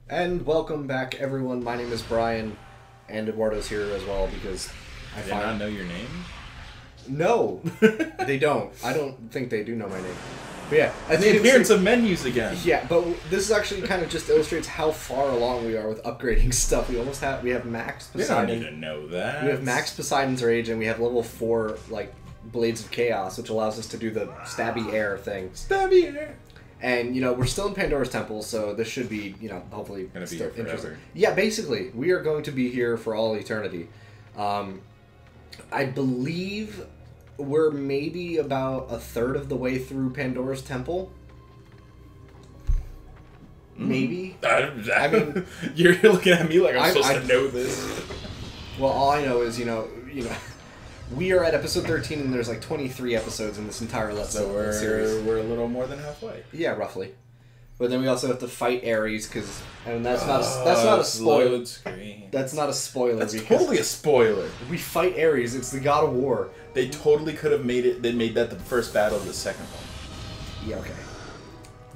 And welcome back, everyone. My name is Brian, and Eduardo's here as well because I Do they not know your name? No, they don't. I don't think they do know my name. But yeah, and the appearance of menus again. Yeah, but this is actually kind of just illustrates how far along we are with upgrading stuff. We have Max Poseidon. They don't need to know that. We have Max Poseidon's Rage, and we have level 4 Blades of Chaos, which allows us to do the stabby air thing. Stabby air. And, we're still in Pandora's Temple, so this should be, hopefully gonna be here forever. Yeah, basically. We are going to be here for all eternity. I believe we're maybe about a third of the way through Pandora's Temple. Maybe. I mean, you're looking at me like I'm supposed to know this. Well, all I know is, we are at episode 13, and there's 23 episodes in this entire series. We're a little more than halfway. Yeah, roughly. But then we also have to fight Ares, and that's not a spoiler. That's not a spoiler. That's totally a spoiler. We fight Ares. It's the god of war. They totally could have made it. They made that the first battle of the second one. Yeah. Okay.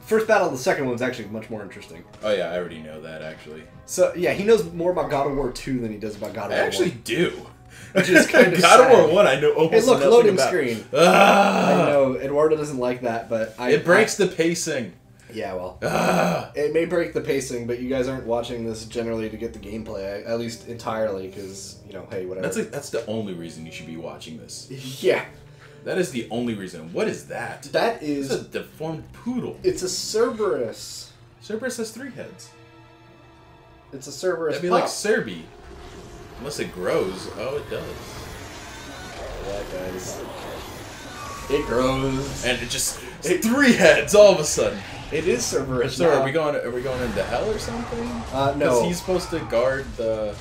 First battle of the second one's actually much more interesting. Oh yeah, I already know that actually. So yeah, he knows more about God of War 2 than he does about God of War 1. I actually do. Which is kind of God sad. of War 1, I know almost Hey, look, nothing loading about. screen. Ah! I know Eduardo doesn't like that, but it breaks the pacing. Yeah, well, Ah! It may break the pacing, but you guys aren't watching this generally to get the gameplay, at least entirely, because hey, whatever. That's the only reason you should be watching this. Yeah. That is the only reason. What is that? That is It's a deformed poodle. It's a Cerberus. Cerberus has 3 heads. It's a Cerberus. That'd be like Serbi. Unless it grows. Oh, it does. Oh, that does. It grows. And it just... 3 heads all of a sudden. It is Cerberus. So are we going into hell or something? No. Because he's supposed to guard the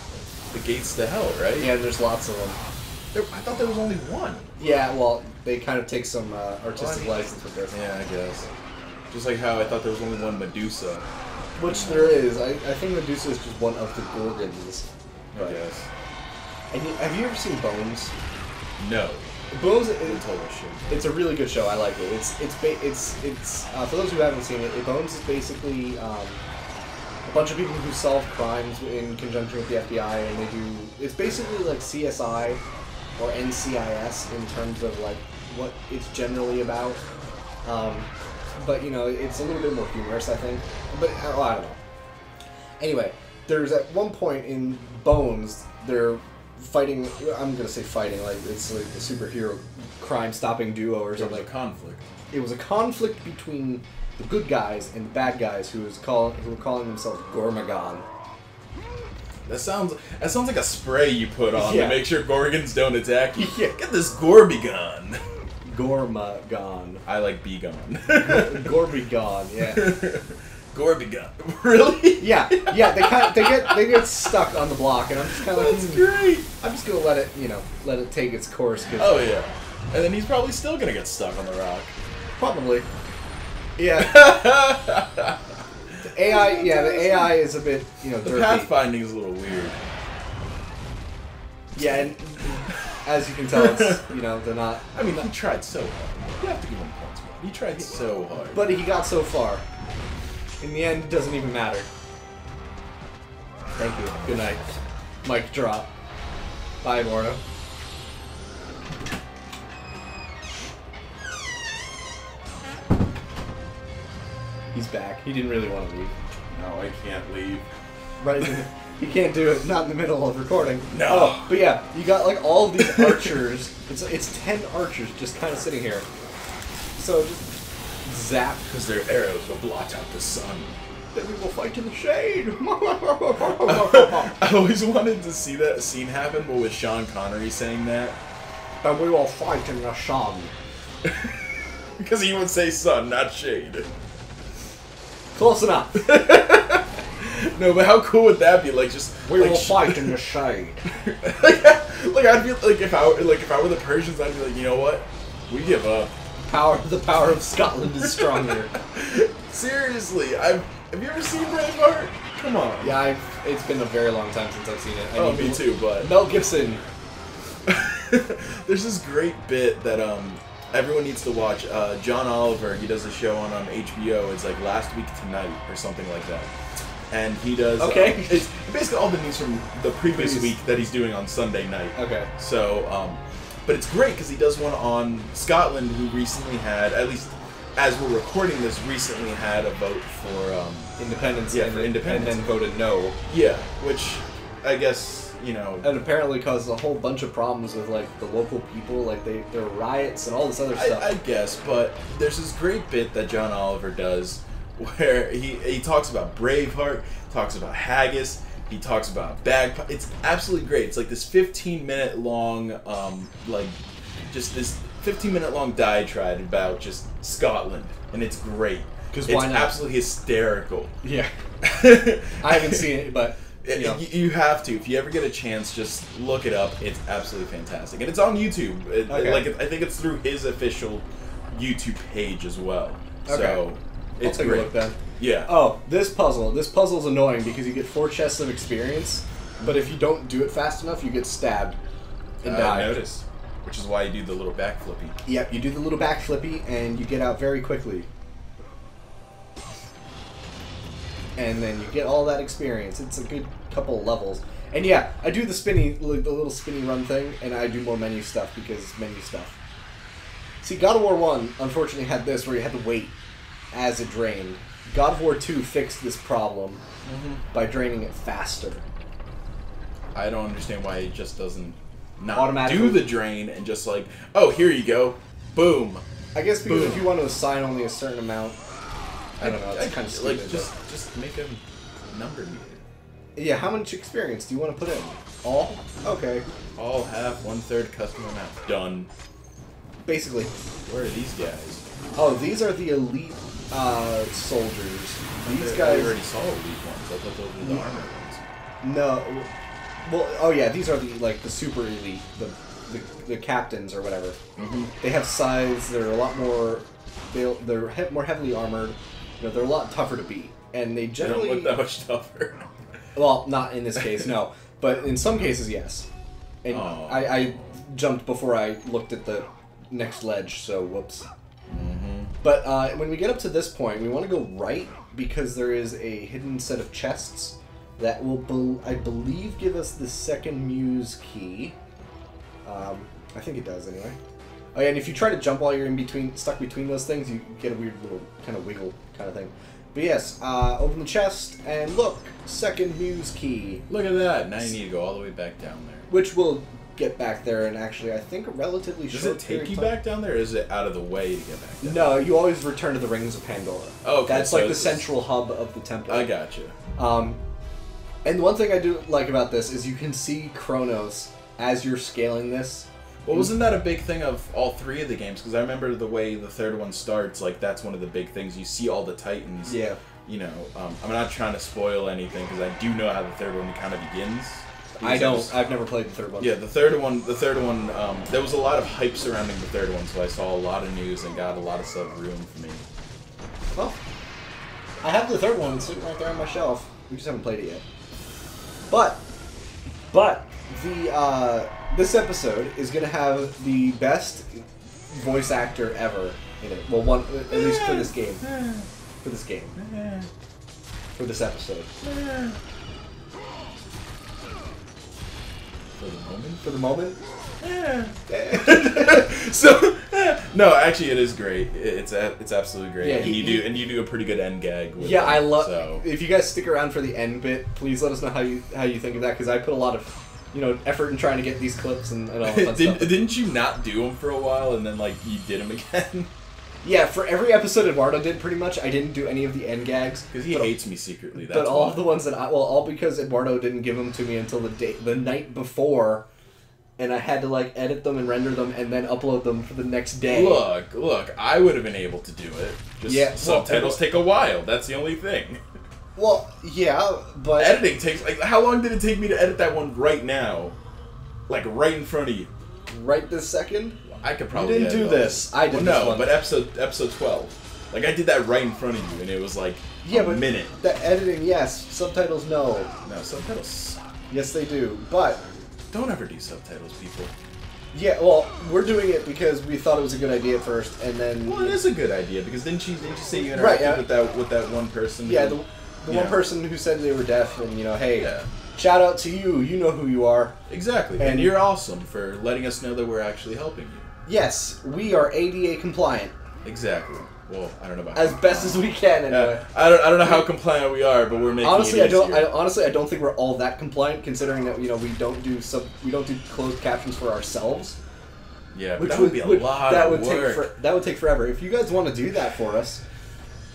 gates to hell, right? Yeah, there's lots of them. I thought there was only one. Yeah, well, they kind of take some artistic license with this. Yeah, I guess. Just like how I thought there was only one Medusa. Which there is. I think Medusa is just one of the Gorgons. I guess. And have you ever seen Bones? No. Bones. Shit. It's a really good show. I like it. It's for those who haven't seen it. Bones is basically a bunch of people who solve crimes in conjunction with the FBI, and they do. It's basically like CSI or NCIS in terms of what it's generally about. But it's a little bit more humorous, I think. But I don't know. Anyway, there's at one point in Bones, they're fighting. I'm gonna say fighting, it's like a superhero crime-stopping duo or something. It was a conflict. It was a conflict between the good guys and the bad guys who were calling themselves Gormagon. That sounds like a spray you put on to make sure Gorgons don't attack you. Yeah. Get this Gorbigon. Gormagon. I like Begon. Gorbigon, yeah. Gorbigon. Really? Yeah. They get stuck on the block, and I'm just kind of That's great. I'm just gonna let it take its course. Oh yeah. And then he's probably still gonna get stuck on the rock. Probably. Yeah. The AI is a bit, The derpy. pathfinding is a little weird. Yeah, and as you can tell, it's, they're not... I mean, he tried so hard. You have to give him points, man. He tried so hard. But he got so far. In the end, it doesn't even matter. Thank you. Good night. Mic drop. Bye, Eduardo. He's back. He didn't really want to leave. No, I can't leave. Right? You can't do it. Not in the middle of recording. No. Oh, but yeah, you got all of these archers. It's 10 archers just kind of sitting here. So just zap. Because their arrows will blot out the sun. Then we will fight in the shade. I always wanted to see that scene happen, but with Sean Connery saying that. Then we will fight in the sun. Because he would say sun, not shade. Close enough. No, but how cool would that be? We will fight in the shade. I'd be if I were the Persians, I'd be like, you know what? We give up. The power of Scotland is stronger. Seriously, have you ever seen Braveheart? Come on. Yeah, it's been a very long time since I've seen it. Me too, but Mel Gibson. There's this great bit that everyone needs to watch. John Oliver, he does a show on HBO. It's like Last Week Tonight or something like that. and he does. Okay. It's basically all the news from the previous week that he's doing on Sunday night. Okay. So, but it's great because he does one on Scotland, who recently had, at least as we're recording this, recently had a vote for independence. Yeah, for independence, and then voted no. Yeah, which I guess. You know, and apparently caused a whole bunch of problems with like the local people, like there were riots and all this other stuff. I guess, but there's this great bit that John Oliver does where he talks about Braveheart, talks about haggis, he talks about bagpipe. It's absolutely great. It's like this 15-minute long, just this 15-minute long diatribe about just Scotland, and it's great because it's absolutely hysterical. Yeah, I haven't seen it, but. You have to. If you ever get a chance, just look it up. It's absolutely fantastic. And it's on YouTube. I think it's through his official YouTube page as well. Okay. So, it's great. A look then. Yeah. Oh, this puzzle's annoying because you get 4 chests of experience, but if you don't do it fast enough, you get stabbed and die. I noticed. Which is why you do the little back flippy. Yep, you do the little back flippy, and you get out very quickly. And then you get all that experience. It's a good couple of levels. And yeah, I do the little spinny run thing, and I do more menu stuff because menu stuff. See, God of War 1 unfortunately had this where you had to wait as it drained. God of War 2 fixed this problem by draining it faster. I don't understand why it just doesn't automatically do the drain and just like, oh, here you go, boom. I guess because if you want to assign only a certain amount, I don't know. It's kind of stupid. Like just make a number meter. Yeah, how much experience do you want to put in? All? Okay. All, half, 1/3 custom amount. Done. Basically. Where are these guys? Oh, these are the elite soldiers. These I guys. already saw elite ones. I thought those were the armored ones. No. Well, oh yeah, these are the super elite, the captains or whatever. They have scythes. They're a lot more. They're more heavily armored. You know, they're a lot tougher to beat, and they generally don't look that much tougher. Well, not in this case, no. But in some cases, yes. And I jumped before I looked at the next ledge, so whoops. But when we get up to this point, we want to go right because there is a hidden set of chests that will, I believe, give us the second muse key. I think it does, anyway. Oh yeah, and if you try to jump while you're stuck between those things, you get a weird little kind of wiggle kind of thing. But yes, open the chest, and look, second muse key. Look at that. Now you need to go all the way back down there. Which we'll get back there, and actually, I think a relatively short Does it take you back down there, or is it out of the way to get back down? No, you always return to the Rings of Pandora. Oh, okay. That's like the central hub of the temple. I gotcha. And one thing I do like about this is you can see Kronos as you're scaling this. Well, wasn't that a big thing of all 3 of the games? Because I remember the way the third one starts, like, that's one of the big things. You see all the Titans. Yeah. You know, I'm not trying to spoil anything, because I do know how the third one kind of begins. I don't. I've never played the third one. Yeah, the third one, there was a lot of hype surrounding the third one, so I saw a lot of news and got a lot of stuff ruined for me. Well, I have the third one sitting right there on my shelf. We just haven't played it yet. But the this episode is going to have the best voice actor ever in it. Well, one at least for this game. For this game. For this episode. For the moment? So, no, actually, it is great. It's absolutely great. Yeah, and you do a pretty good end gag with yeah, it, I love. So. If you guys stick around for the end bit, please let us know how you think of that, because I put a lot of effort in trying to get these clips and all that fun stuff. Didn't you not do them for a while and then you did them again? Yeah, for every episode Eduardo did pretty much, I didn't do any of the end gags because he hates me secretly. That's but all of the ones that all because Eduardo didn't give them to me until the night before. And I had to edit them and render them and then upload them for the next day. Look, I would have been able to do it. Subtitles take a while. That's the only thing. Well, yeah, but editing takes how long did it take me to edit that one right now? Right in front of you. Right this second? I could probably. You didn't do this. I did this one. But episode 12. I did that right in front of you, and it was a minute. The editing, yes. Subtitles, no. No, subtitles suck. Yes, they do. But don't ever do subtitles, people. Yeah, well, we're doing it because we thought it was a good idea at first, and then. Well, it is a good idea because didn't you say you interacted with that one person? Yeah, the one person who said they were deaf, and hey, Yeah. shout out to you. You know who you are. Exactly. And you're awesome for letting us know that we're actually helping you. Yes, we are ADA compliant. Exactly. Well, I don't know about as best as we can. Anyway. I don't know how compliant we are, but we're making honestly, it easier. honestly, I don't think we're all that compliant, considering that we don't do closed captions for ourselves. Yeah, but that would be a lot of work. That would take forever. If you guys want to do that for us,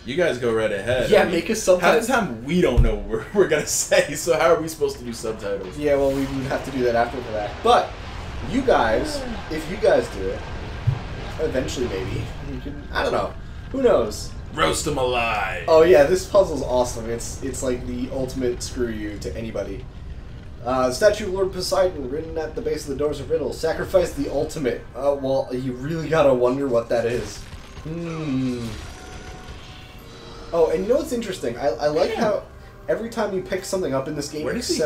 you guys go right ahead. Yeah, make us subtitles. Half the time we don't know what we're gonna say, so how are we supposed to do subtitles? Yeah, well, we would have to do that after the fact. But you guys, if you guys do it, eventually maybe you can. I don't know. Who knows? Roast them alive. Oh yeah, this puzzle's awesome. It's like the ultimate screw you to anybody. Statue of Lord Poseidon, written at the base of the doors of Riddle. Sacrifice the ultimate. Well, you really gotta wonder what that is. Oh, and you know what's interesting? I like how every time you pick something up in this game, where does he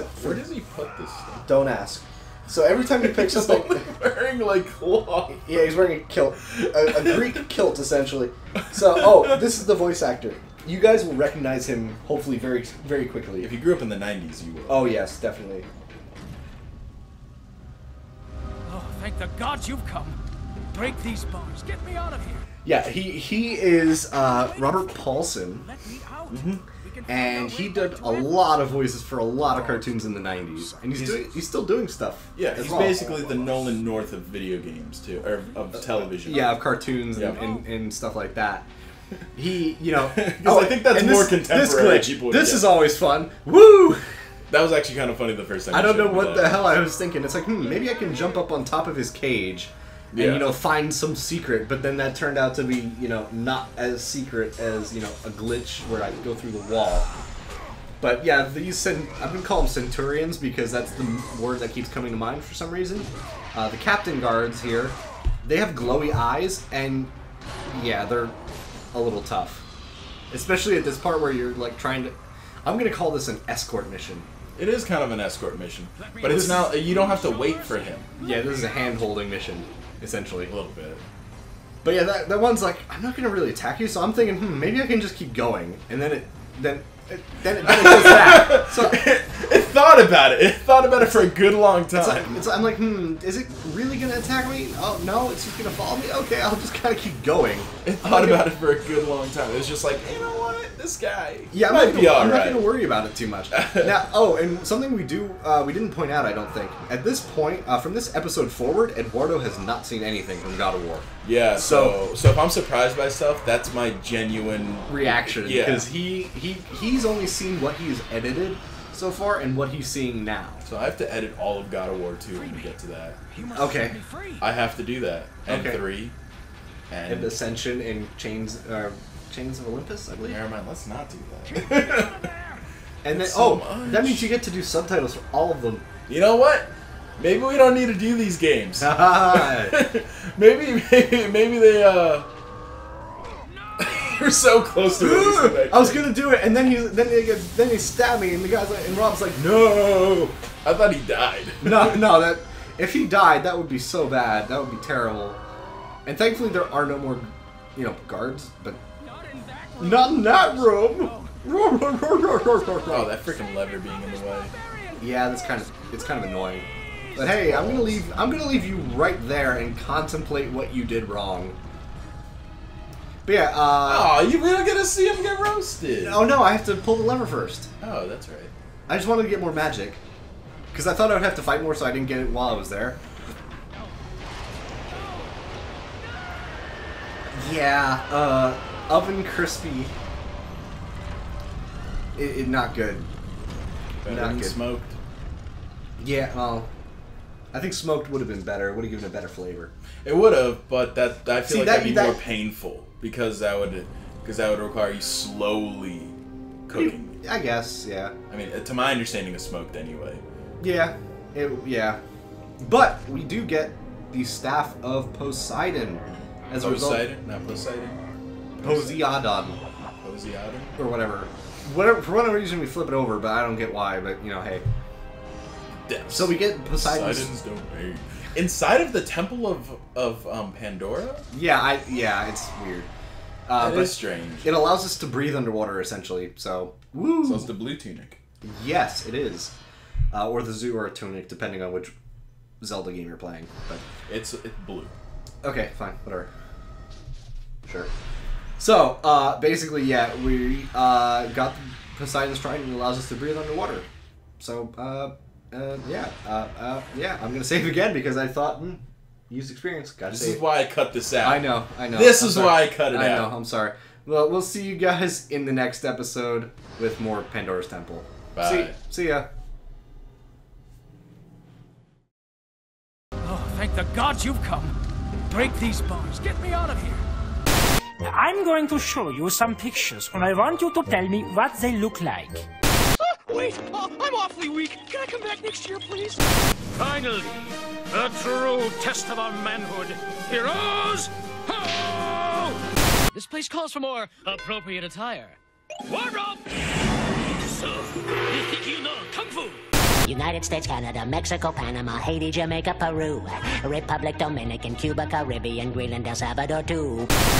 put this stuff? Don't ask. So every time you pick something... He's only wearing, like, cloth. Yeah, he's wearing a kilt. A Greek kilt, essentially. So, this is the voice actor. You guys will recognize him, hopefully, very, very quickly. If you grew up in the 90s, you will. Oh, yes, definitely. Oh, thank the gods you've come. Break these bars. Get me out of here. Yeah, he is Robert Paulsen. Let me out. And he did a lot of voices for a lot of cartoons in the 90s. And he's still doing stuff. Yeah, he's basically the Nolan North of video games, too. Or of television. Yeah, of cartoons and stuff like that. He, I think that's more contemporary. This is always fun. Woo! That was actually kind of funny the first time. I don't know what the hell I was thinking. It's like, maybe I can jump up on top of his cage and, find some secret. But then that turned out to be, not as secret as, a glitch where I go through the wall. But yeah, I've been calling them Centurions because that's the word that keeps coming to mind for some reason. The Captain Guards here, they have glowy eyes, and yeah, they're a little tough. Especially at this part where you're, like, trying to... I'm gonna call this an escort mission. It is kind of an escort mission. But it's not... You don't have to wait for him. Yeah, this is a hand-holding mission, essentially. A little bit. But yeah, that one's like, I'm not gonna really attack you, so I'm thinking, maybe I can just keep going. And then it does that. So it thought about it. It thought about it for a good long time. I'm like, is it really gonna attack me? Oh no, it's just gonna follow me. Okay, I'll just kind of keep going. It thought about it for a good long time. It was just like, you know what, this guy. Yeah, I'm not gonna worry about it too much. Now, and something we didn't point out, I don't think. At this point, from this episode forward, Eduardo has not seen anything from God of War. Yeah, so if I'm surprised by stuff, that's my genuine reaction. Yeah, because he's only seen what he's edited so far and what he's seeing now. So I have to edit all of God of War 2 when we get to that. Okay. I have to do that. And 3. And Ascension and Chains of Olympus, I believe. Never mind, let's not do that. And then much. That means you get to do subtitles for all of them. You know what? Maybe we don't need to do these games. maybe they You're so close to it. I was gonna do it, and then he stabbed me, and the guy's like, and Rob's like, no. I thought he died. No, that if he died, that would be so bad. That would be terrible. And thankfully, there are no more, guards. But not in that room. Oh, that freaking lever being in the way. Yeah, it's kind of annoying. But hey, I'm gonna leave you right there and contemplate what you did wrong. But yeah, we don't get to see him get roasted. Oh no, I have to pull the lever first. Oh, that's right. I just wanted to get more magic. Because I thought I would have to fight more, so I didn't get it while I was there. Yeah, oven crispy. Not good. Better Not than good. Smoked. Yeah, well, I think smoked would have been better. It would have given a better flavor. It would have, but I feel like that'd be more painful because that would require you slowly cooking. I guess, yeah. I mean, to my understanding, it's smoked anyway. Yeah, yeah. But we do get the staff of Poseidon as a result. Poseidon, not Poseidon. Poseidon. Poseidon, or whatever. For whatever reason, we flip it over, but I don't get why. But hey. Depths. So we get Poseidon's domain. Inside of the Temple of Pandora? Yeah, it's weird. That but is strange. it allows us to breathe underwater, essentially. So, woo! So it's the blue tunic. Yes, it is. Or the Zora tunic, depending on which Zelda game you're playing. But It's blue. okay, fine, whatever. Sure. So, basically, yeah, we got Poseidon's Trident and it allows us to breathe underwater. So, yeah, I'm gonna save again because I thought, used experience, gotta This save. is why I cut this out. I know. This I'm is sorry. why I cut it I out. know, I'm sorry. Well, we'll see you guys in the next episode with more Pandora's Temple. Bye. See ya. Oh, thank the gods you've come. Break these bars. Get me out of here. I'm going to show you some pictures, and I want you to tell me what they look like. Wait, I'm awfully weak. Can I come back next year, please? Finally, a true test of our manhood. Heroes, ho! This place calls for more appropriate attire. Wardrobe! So, you think you know Kung Fu? United States, Canada, Mexico, Panama, Haiti, Jamaica, Peru, Republic, Dominican, Cuba, Caribbean, Greenland, El Salvador, too.